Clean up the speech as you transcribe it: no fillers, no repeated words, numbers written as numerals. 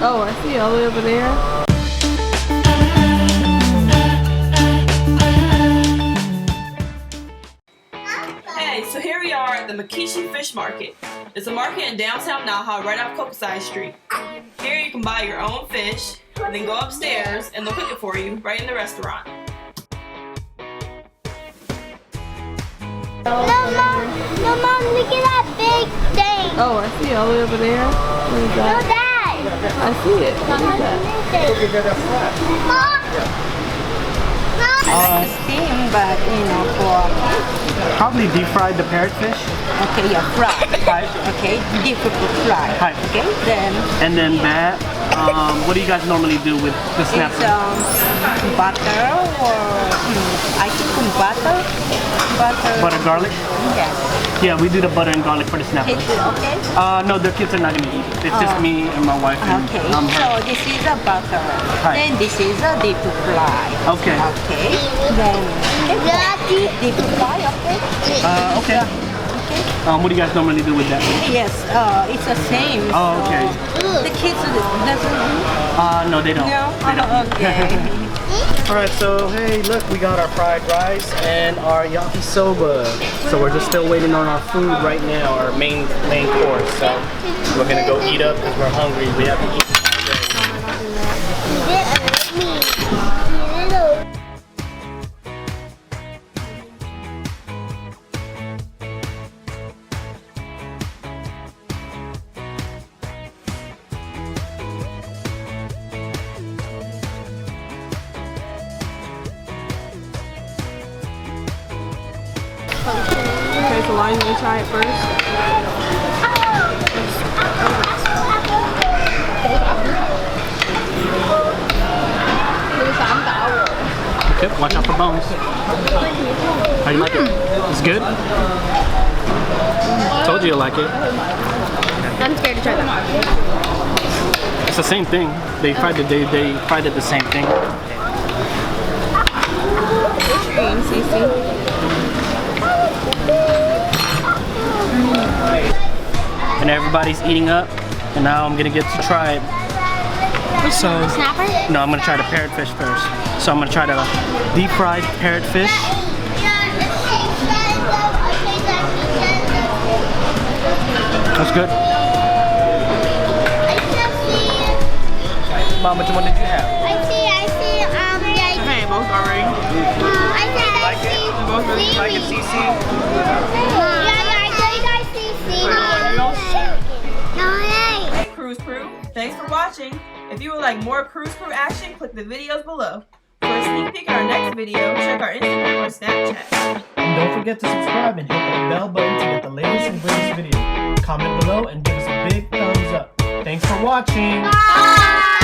Oh, I see all the way over there. Hey, so here we are at the Makishi Fish Market. It's a market in downtown Naha, right off Kokosai Street. Here you can buy your own fish, and then go upstairs and they'll cook it for you right in the restaurant. No, Mom, look at that big thing. Oh, I see all the way over there. What is that? No, Dad. I see it. What is that? Mom. Steam, but Probably deep fried the parrotfish. okay, yeah, fry. Okay, deep fry. Hi. Okay, then And then that. What do you guys normally do with the snapper? it's butter or I think butter. Butter garlic? Yes. Yeah, we do the butter and garlic for the snapper. It's okay. No, the kids are not gonna eat it. It's just me and my wife and Okay. her. So this is a butter. Hi. Then this is a deep fry. Okay. Okay. Then deep fry. Okay. Okay. What do you guys normally do with that? Yes. It's the same. Oh, okay. The kids doesn't. No, they don't. No. They don't. Okay. Alright, so hey, look, we got our fried rice and our yakisoba. So we're just still waiting on our food right now, our main course. So we're gonna go eat up because we're hungry. We have to eat Okay, so Lion, you gonna try it first? Okay, watch out for bones. How you like it? It's good? Told you you like it. I'm scared to try that. It's the same thing. They fried it the same thing. What you eating, Cece? And everybody's eating up, and now I'm gonna get to try it. So, Snapper? no, I'm gonna try the parrotfish first. So I'm gonna try the deep fried parrotfish. That's good. Mom, which one did you have? I see, Hey, both already. Both really Like it, CC? Hey, Cruz Crew, thanks for watching. If you would like more Cruz Crew action, click the videos below. For a sneak peek at our next video, check our Instagram or Snapchat. And don't forget to subscribe and hit that bell button to get the latest and greatest video. Comment below and give us a big thumbs up. Thanks for watching. Bye.